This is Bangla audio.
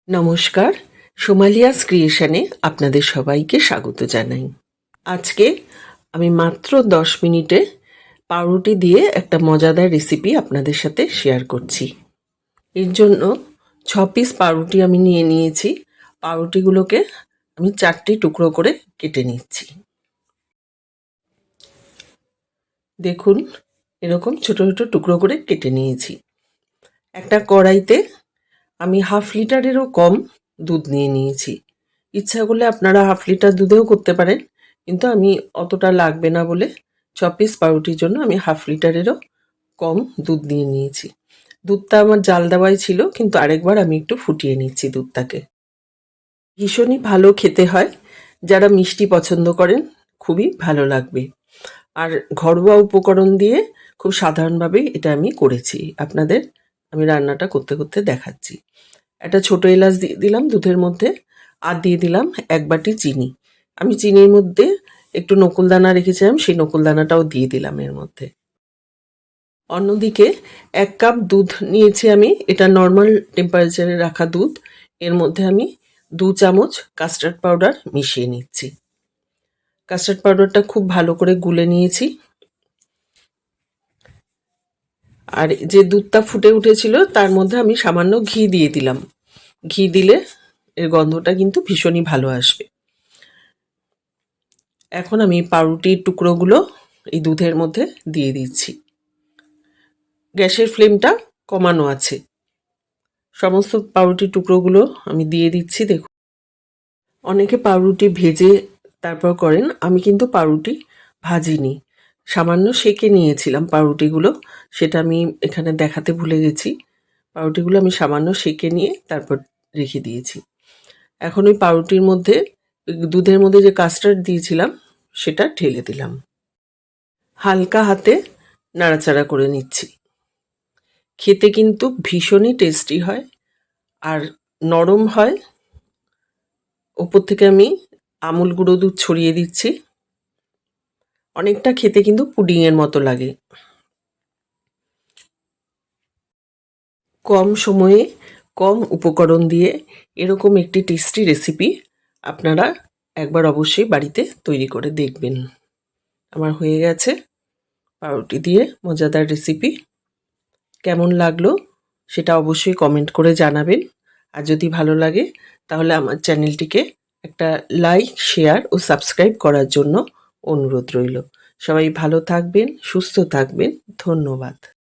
নমস্কার, সোমালিয়াস ক্রিয়েশনে আপনাদের সবাইকে স্বাগত জানাই। আজকে আমি মাত্র 10 মিনিটে পাউরুটি দিয়ে একটা মজাদার রেসিপি আপনাদের সাথে শেয়ার করছি। এর জন্য 6 পিস পাউরুটি আমি নিয়ে নিয়েছি। পাউরুটিগুলোকে আমি 4টে টুকরো করে কেটে নিচ্ছি। দেখুন, এরকম ছোট ছোট টুকরো করে কেটে নিয়েছি। একটা কড়াইতে আমি 1/2 লিটারেরও কম দুধ নিয়ে নিয়েছি। ইচ্ছা করলে আপনারা 1/2 লিটার দুধেও করতে পারেন, কিন্তু আমি অতটা লাগবে না বলে 6 পিস পাউরুটির জন্য আমি 1/2 লিটারেরও কম দুধ নিয়ে নিয়েছি। দুধটা আমার জাল দেওয়াই ছিল, কিন্তু আরেকবার আমি একটু ফুটিয়ে নিচ্ছি দুধটাকে। ভীষণই ভালো খেতে হয়। যারা মিষ্টি পছন্দ করেন খুবই ভালো লাগবে। আর ঘরোয়া উপকরণ দিয়ে খুব সাধারণভাবেই এটা আমি করেছি। আপনাদের আমি রান্নাটা করতে করতে দেখাচ্ছি। একটা ছোট এলাচ দিয়ে দিলাম দুধের মধ্যে, আর দিয়ে দিলাম 1 বাটি চিনি। আমি চিনির মধ্যে একটু নকুলদানা রেখেছিলাম, সেই নকুলদানাটাও দিয়ে দিলাম এর মধ্যে। অন্যদিকে 1 কাপ দুধ নিয়েছি আমি, এটা নর্মাল টেম্পারেচারে রাখা দুধ। এর মধ্যে আমি 2 চামচ কাস্টার্ড পাউডার মিশিয়ে নিচ্ছি। কাস্টার্ড পাউডারটা খুব ভালো করে গুলে নিয়েছি। আর যে দুধটা ফুটে উঠেছিল তার মধ্যে আমি সামান্য ঘি দিয়ে দিলাম। ঘি দিলে এর গন্ধটা কিন্তু ভীষণই ভালো আসবে। এখন আমি পাউরুটির টুকরোগুলো এই দুধের মধ্যে দিয়ে দিচ্ছি। গ্যাসের ফ্লেমটা কমানো আছে। সমস্ত পাউরুটির টুকরোগুলো আমি দিয়ে দিচ্ছি। দেখুন, অনেকে পাউরুটি ভেজে তারপর করেন, আমি কিন্তু পাউরুটি ভাজিনি, সামান্য সেঁকে নিয়েছিলাম পাউরুটিগুলো। সেটা আমি এখানে দেখাতে ভুলে গেছি। পাউরুটিগুলো আমি সামান্য সেঁকে নিয়ে তারপর রেখে দিয়েছি। এখন ওই পাউরুটির মধ্যে দুধের মধ্যে যে কাস্টার্ড দিয়েছিলাম সেটা ঢেলে দিলাম। হালকা হাতে নাড়াচাড়া করে নিচ্ছি। খেতে কিন্তু ভীষণই টেস্টি হয় আর নরম হয়। ওপর থেকে আমি আমুল গুঁড়ো দুধ ছড়িয়ে দিচ্ছি। অনেকটা খেতে কিন্তু পুডিংয়ের মতো লাগে। কম সময়ে কম উপকরণ দিয়ে এরকম একটি টেস্টি রেসিপি আপনারা একবার অবশ্যই বাড়িতে তৈরি করে দেখবেন। আমার হয়ে গেছে পাউরুটি দিয়ে মজাদার রেসিপি। কেমন লাগলো সেটা অবশ্যই কমেন্ট করে জানাবেন। আর যদি ভালো লাগে তাহলে আমার চ্যানেলটিকে একটা লাইক, শেয়ার ও সাবস্ক্রাইব করার জন্য অনুরোধ রইল। সবাই ভালো থাকবেন, সুস্থ থাকবেন। ধন্যবাদ।